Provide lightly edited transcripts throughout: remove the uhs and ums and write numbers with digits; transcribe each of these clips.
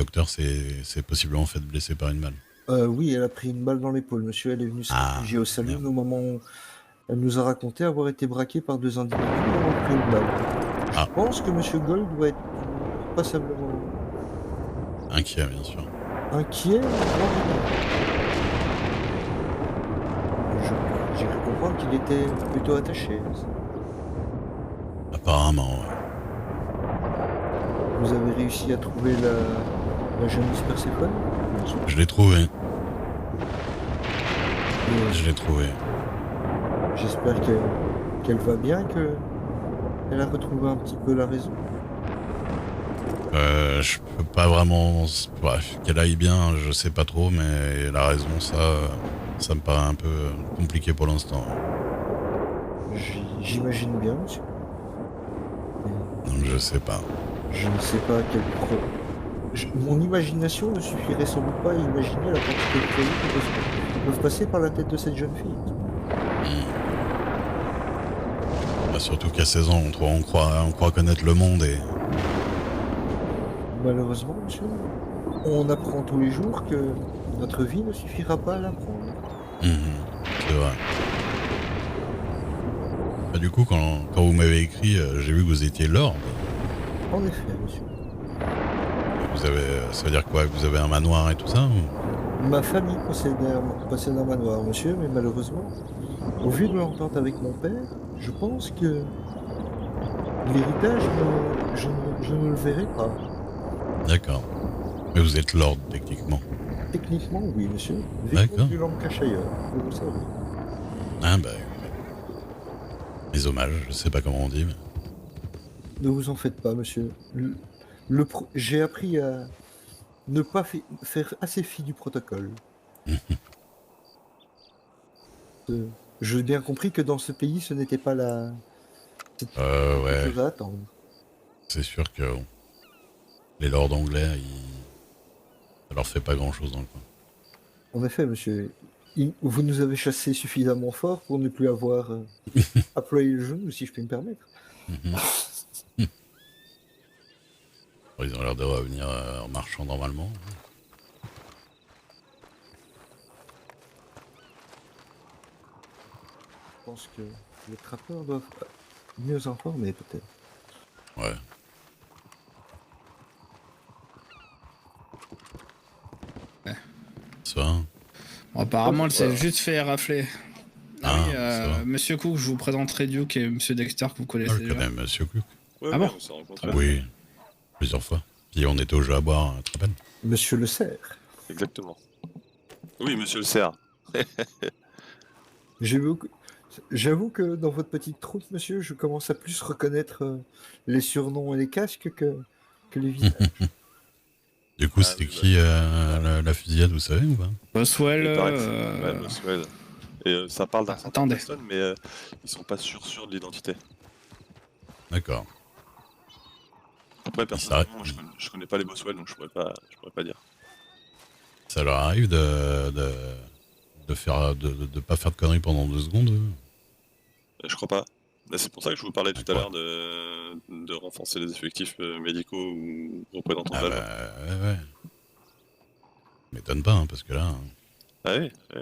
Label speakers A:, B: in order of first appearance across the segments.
A: docteur s'est possiblement fait blesser par une balle.
B: Oui, elle a pris une balle dans l'épaule, monsieur. Elle est venue se réfugier au saloon
A: merde.
B: au moment où elle nous a raconté avoir été braquée par 2 individus et avoir pris une balle. Je pense que monsieur Gold doit être passablement
A: Inquiet, bien sûr.
B: inquiet. J'ai cru comprendre qu'il était plutôt attaché.
A: Apparemment, ouais.
B: Vous avez réussi à trouver la jeune Miss Perséphone?
A: Je l'ai trouvé.
B: Et
A: Je l'ai trouvé.
B: j'espère qu'elle va bien, qu'elle a retrouvé un petit peu la raison.
A: Je peux pas vraiment... Bref, qu'elle aille bien, je sais pas trop, mais la raison, ça me paraît un peu compliqué pour l'instant.
B: J'imagine bien, monsieur.
A: Donc je sais pas.
B: Je ne sais pas quel mon imagination ne suffirait sans doute pas à imaginer la quantité de projets qui peuvent passer par la tête de cette jeune fille.
A: Bah, surtout qu'à 16 ans, on croit connaître le monde et...
B: Malheureusement, monsieur, on apprend tous les jours que notre vie ne suffira pas à l'apprendre.
A: C'est vrai. Bah, du coup, quand vous m'avez écrit, j'ai vu que vous étiez lord.
B: En effet, monsieur.
A: Ça veut dire quoi? Que vous avez un manoir et tout ça ou...
B: Ma famille possède un manoir, monsieur, mais malheureusement, au vu de l'entente avec mon père, je pense que l'héritage, je ne le verrai pas.
A: D'accord. Mais vous êtes lord, techniquement.
B: Techniquement, oui, monsieur.
A: D'accord.
B: Vicomte du Lancashire, vous le savez.
A: Ah bah... Mes hommages, je sais pas comment on dit, mais...
B: Ne vous en faites pas, monsieur. J'ai appris à ne pas faire assez fi du protocole. J'ai bien compris que dans ce pays, ce n'était pas
A: ouais.
B: chose à attendre.
A: C'est sûr que les lords anglais, ça leur fait pas grand-chose dans le coin.
B: En effet, monsieur, vous nous avez chassés suffisamment fort pour ne plus avoir à ployer le genou, si je puis me permettre.
A: Ils ont l'air de revenir en marchant normalement.
B: Je pense que les trappeurs doivent mieux informer, peut-être.
A: Ouais. Ça va.
C: Bon, apparemment, elle s'est
B: Voilà.
C: juste fait rafler.
A: Ah,
C: oui,
A: ça va.
C: Monsieur Cook, je vous présenterai Duke et Monsieur Dexter que vous connaissez
A: Je
C: déjà.
A: connais Monsieur Cook.
D: Ouais,
C: Ah
D: ouais,
C: bon?
D: on s'est rencontrés.
A: Oui, plusieurs fois. Puis on était au jeu à boire, tu te rappelles?
B: Monsieur le Cerf.
D: Exactement. Oui, monsieur le cerf.
B: J'avoue que dans votre petite troupe, monsieur, je commence à plus reconnaître les surnoms et les casques que les visages.
A: Du coup,
D: Ah,
A: c'était
D: oui,
A: qui la fusillade, vous savez ou pas?
C: Boswell.
D: Il paraît que ouais, Boswell. Et ça parle d'un certain
C: attendez.
D: Preston, mais ils sont pas sûrs de l'identité.
A: D'accord.
D: Après, personnellement, moi, je connais pas les Boswell, donc je pourrais pas dire.
A: Ça leur arrive de pas faire de conneries pendant 2 secondes?
D: Je crois pas. Là, c'est pour ça que je vous parlais tout à l'heure de renforcer les effectifs médicaux ou représentants
A: Ah
D: de la loi.
A: bah ouais. M'étonne pas, hein, parce que là...
D: Ah oui, oui.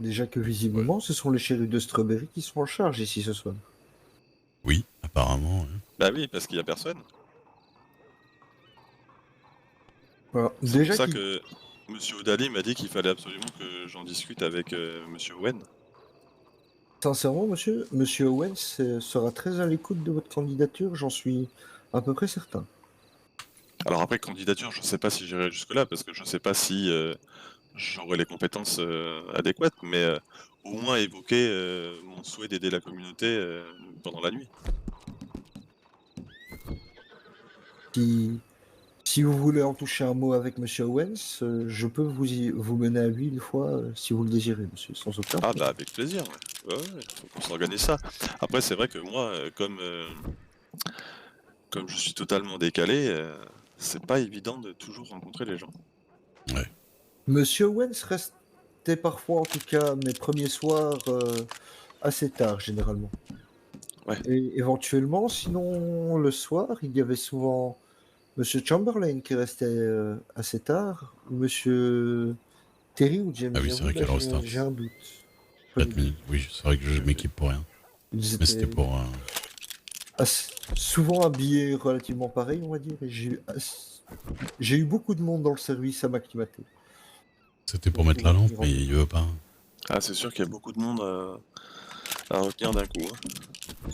B: Déjà que visiblement, ce sont les shérifs de Strawberry qui sont en charge ici ce soir.
A: Oui, apparemment. Ouais.
D: Bah oui, parce qu'il y a personne.
B: Alors,
D: C'est
B: déjà
D: pour ça
B: qu'il-
D: que Monsieur O'Daly m'a dit qu'il fallait absolument que j'en discute avec Monsieur Owen.
B: Sincèrement, monsieur Owens sera très à l'écoute de votre candidature, j'en suis à peu près certain.
D: Alors après, candidature, je sais pas si j'irai jusque-là, parce que je sais pas si j'aurai les compétences adéquates, mais au moins évoquer mon souhait d'aider la communauté pendant la nuit.
B: Si vous voulez en toucher un mot avec monsieur Owens, je peux vous mener à lui une fois, si vous le désirez, monsieur, sans aucun
D: Ah
B: problème.
D: bah avec plaisir, ouais. Ouais, faut qu'on s'organise ça. Après, c'est vrai que moi, comme je suis totalement décalé, c'est pas évident de toujours rencontrer les gens.
A: Ouais.
B: Monsieur Owens restait parfois, en tout cas, mes premiers soirs, assez tard, généralement.
D: Ouais.
B: Et éventuellement, sinon, le soir, il y avait souvent Monsieur Chamberlain qui restait assez tard, ou Monsieur Terry ou James
A: Ah oui, c'est vrai
B: Gerwood,
A: qu'il restart.
B: j'ai un doute.
A: 4 minutes. Oui, c'est vrai que je m'équipe pour rien.
B: Ils
A: Mais c'était
B: étaient
A: pour.
B: souvent habillés relativement pareil, on va dire. Et j'ai eu beaucoup de monde dans le service à m'acclimater.
A: C'était pour mettre la lampe, mais il veut pas.
D: Ah, c'est sûr qu'il y a beaucoup de monde à retenir d'un coup. Hein.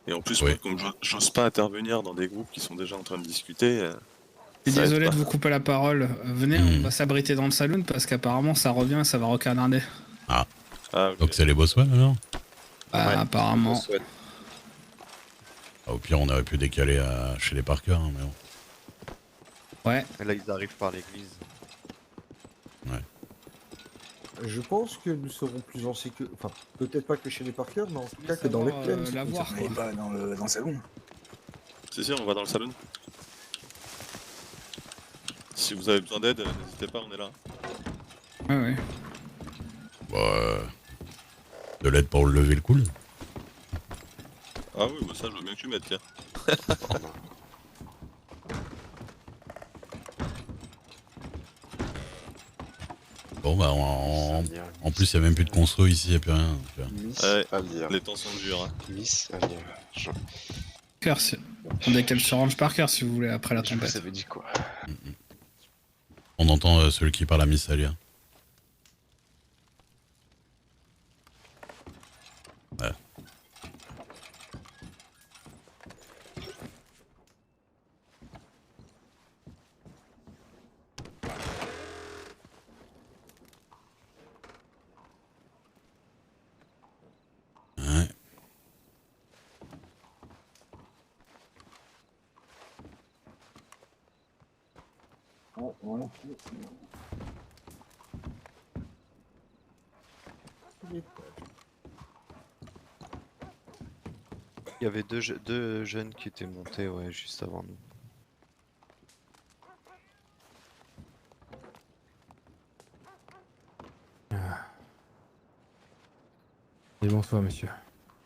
D: Et en plus,
A: Oui.
D: moi, comme j'ose pas intervenir dans des groupes qui sont déjà en train de discuter.
C: Je suis
D: ça aide
C: désolé
D: pas.
C: de vous couper la parole. Venez, on va s'abriter dans le saloon parce qu'apparemment ça revient et ça va recanarder.
D: Ah, ok.
A: Donc c'est les Boswell alors
C: Apparemment.
E: Boswell.
A: Au pire, on aurait pu décaler chez les Parker, hein, mais bon.
C: Ouais.
E: Et là, ils arrivent par l'église.
B: Je pense que nous serons plus en sécurité. Enfin, peut-être pas que chez les Parker, mais en tout cas que dans les plaines.
C: la voir, quoi.
F: pas dans le salon.
D: Si, on va dans le salon. Si vous avez besoin d'aide, n'hésitez pas, on est là.
C: Ouais, ouais.
A: Bah, de l'aide pour lever le coude.
D: Ah oui, bah ça, je veux bien que tu m'aides, tiens.
A: Bon, bah, en plus, il n'y a même plus de conso ici, il n'y a plus rien. Donc,
E: Miss
D: Ouais,
E: Alia.
D: les temps sont durs. Hein.
E: Miss Alia.
C: Parker, dès qu'elle se range Parker si vous voulez après la
E: Vous
C: tempête.
E: avez dit quoi?
A: on entend celui qui parle à Miss Alia. Ouais. Ouais.
E: Il y avait deux jeunes qui étaient montés, ouais, juste avant nous.
G: Et bonsoir, monsieur.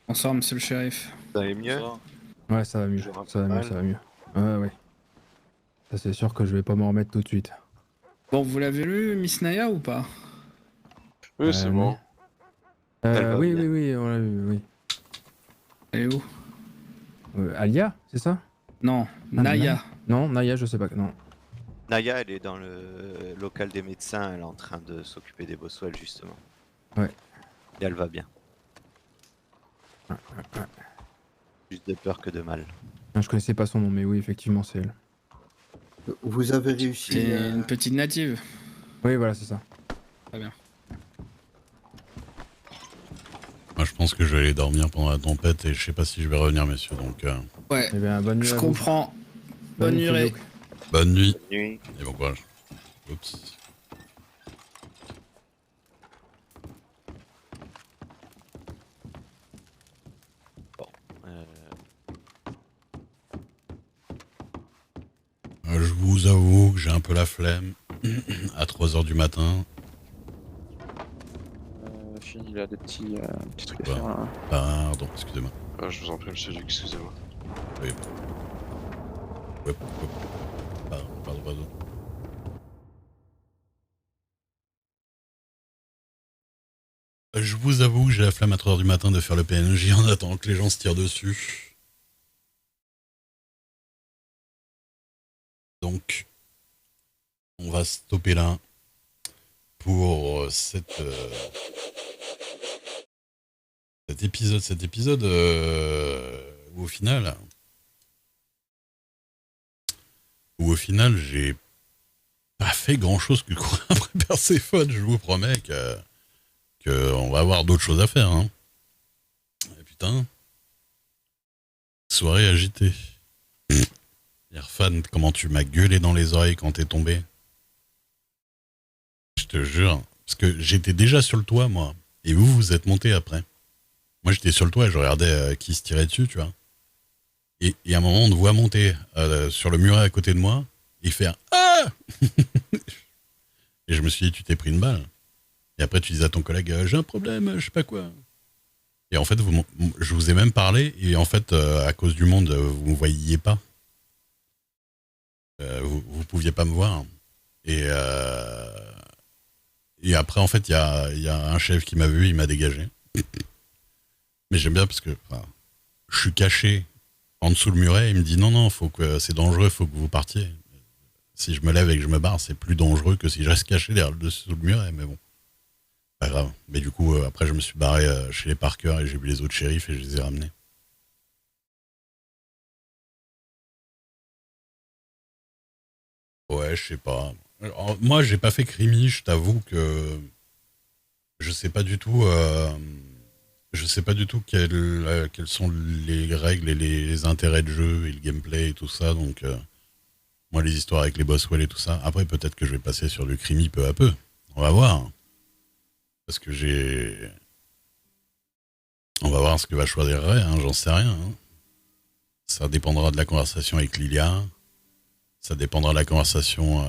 C: Bonsoir, monsieur le shérif.
E: Ça allait mieux?
D: Bonsoir.
G: Ouais, ça va mieux.
E: Toujours un peu
G: Ça va mieux,
E: mal.
G: ça va mieux. Ouais, ouais. Ça, c'est sûr que je vais pas m'en remettre tout de suite.
C: Bon, vous l'avez lu, Miss Naya, ou pas?
E: Oui, c'est bon. Elle va
G: oui,
E: bien.
G: oui, oui, on l'a vu, oui.
C: Elle est où?
G: Alia, c'est ça?
C: Non,
G: Ah,
C: Naya.
G: Non, Naya, je sais pas. Non.
E: Naya, elle est dans le local des médecins, elle est en train de s'occuper des Boswell, justement.
G: Ouais.
E: Et elle va bien. Plus de peur que de mal.
G: Ah, je connaissais pas son nom, mais oui, effectivement, c'est elle.
B: Vous avez réussi.
C: C'est une petite native.
G: Oui, voilà, c'est ça.
C: Très bien.
A: Moi, je pense que je vais aller dormir pendant la tempête et je sais pas si je vais revenir, messieurs. Donc,
C: Ouais,
G: Eh bien, bonne nuit.
C: je
G: à vous.
C: comprends. Bonne nuit, Ray.
G: Philippe.
A: bonne nuit
E: Nuit.
A: et bon courage. Oups.
E: Euh,
A: Je vous avoue que j'ai un peu la flemme. À 3h du matin.
F: Fini là, des petits trucs à
A: Ouais.
F: faire là.
A: Pardon, excusez-moi.
E: je vous en prie, monsieur Duc, excusez-moi.
A: Oui. Hop, hop. Pardon. Je vous avoue que j'ai la flemme à 3h du matin de faire le PNJ en attendant que les gens se tirent dessus. Donc, on va stopper là pour cet épisode où au final j'ai pas fait grand chose que courir après Perséphone. Je vous promets que on va avoir d'autres choses à faire, hein. Et putain, soirée agitée. Irfan, comment tu m'as gueulé dans les oreilles quand t'es tombé. Je te jure. Parce que j'étais déjà sur le toit, moi. Et vous êtes monté après. Moi, j'étais sur le toit et je regardais qui se tirait dessus, tu vois. Et à un moment, on te voit monter sur le muret à côté de moi et faire « Ah !» Et je me suis dit, tu t'es pris une balle. Et après, tu disais à ton collègue « J'ai un problème, je sais pas quoi. » Et en fait, je vous ai même parlé, et en fait, à cause du monde, vous ne me voyiez pas. Vous pouviez pas me voir. Et, et après, en fait, il y a un chef qui m'a vu, il m'a dégagé. Mais j'aime bien parce que je suis caché en dessous le muret, il me dit non, c'est dangereux, faut que vous partiez. Si je me lève et que je me barre, c'est plus dangereux que si je reste caché sous le muret, mais bon. Pas grave. Mais du coup, après, je me suis barré chez les Parker et j'ai vu les autres shérifs et je les ai ramenés. Ouais, je sais pas. Alors, moi, j'ai pas fait crimi, je t'avoue que je sais pas du tout. Je sais pas du tout quelles sont les règles et les intérêts de jeu et le gameplay et tout ça. Donc, moi, les histoires avec les Boswell et tout ça. Après, peut-être que je vais passer sur du crimi peu à peu. On va voir. Parce que on va voir ce que va choisir Ray, hein, j'en sais rien. Hein. Ça dépendra de la conversation avec Lilia. Ça dépendra de la conversation.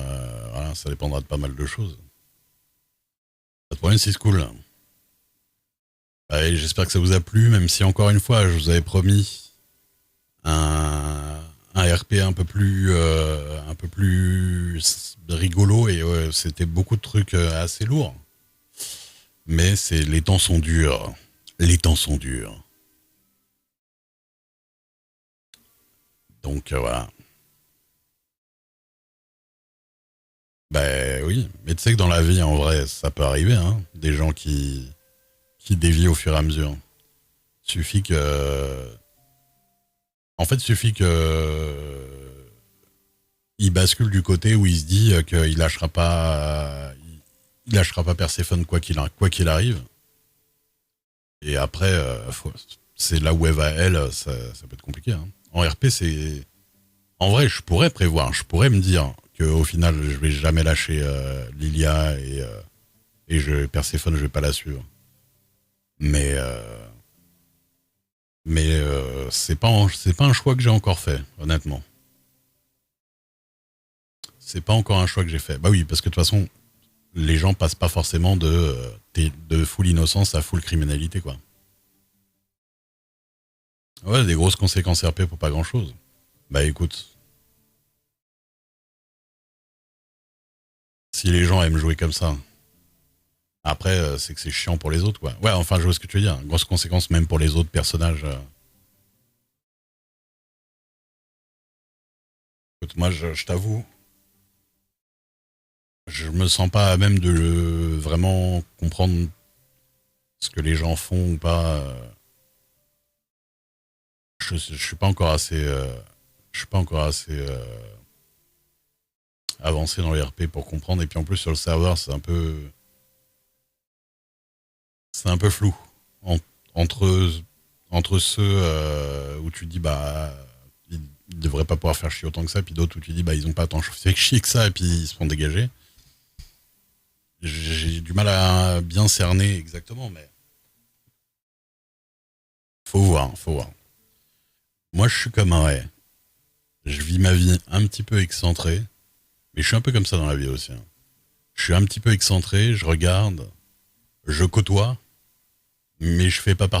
A: Voilà, ça dépendra de pas mal de choses. Pas de problème, c'est cool. Allez, j'espère que ça vous a plu, même si encore une fois, je vous avais promis un RP un peu plus rigolo et c'était beaucoup de trucs assez lourds. Mais les temps sont durs. Les temps sont durs. Donc voilà. Ben oui, mais tu sais que dans la vie, en vrai, ça peut arriver, hein. Des gens qui dévient au fur et à mesure. Suffit que... En fait, suffit que... il bascule du côté où il se dit qu'il lâchera pas... Il lâchera pas Perséphone quoi qu'il arrive. Et après, c'est là où elle va, ça peut être compliqué. Hein. En RP, c'est... En vrai, je pourrais prévoir, je pourrais me dire qu'au final, je vais jamais lâcher Lilia et Perséphone, je vais pas la suivre. Mais c'est pas un choix que j'ai encore fait, honnêtement. C'est pas encore un choix que j'ai fait. Bah oui, parce que de toute façon, les gens passent pas forcément de full innocence à full criminalité, quoi. Ouais, des grosses conséquences RP pour pas grand chose. Bah écoute, si les gens aiment jouer comme ça, après, c'est que c'est chiant pour les autres, quoi. Ouais, enfin, je vois ce que tu veux dire. Grosses conséquences même pour les autres personnages. Écoute, moi, je t'avoue, je me sens pas à même de vraiment comprendre ce que les gens font ou pas. Je suis pas encore assez, je suis pas encore assez avancé dans les RP pour comprendre. Et puis en plus sur le serveur, c'est un peu flou entre ceux où tu dis bah ils devraient pas pouvoir faire chier autant que ça, puis d'autres où tu dis bah ils ont pas tant fait chier que ça et puis ils se font dégager. J'ai du mal à bien cerner exactement, mais faut voir. Moi, je suis comme un ouais. Je vis ma vie un petit peu excentrée, mais je suis un peu comme ça dans la vie aussi. Hein. Je suis un petit peu excentré, je regarde, je côtoie, mais je fais pas partie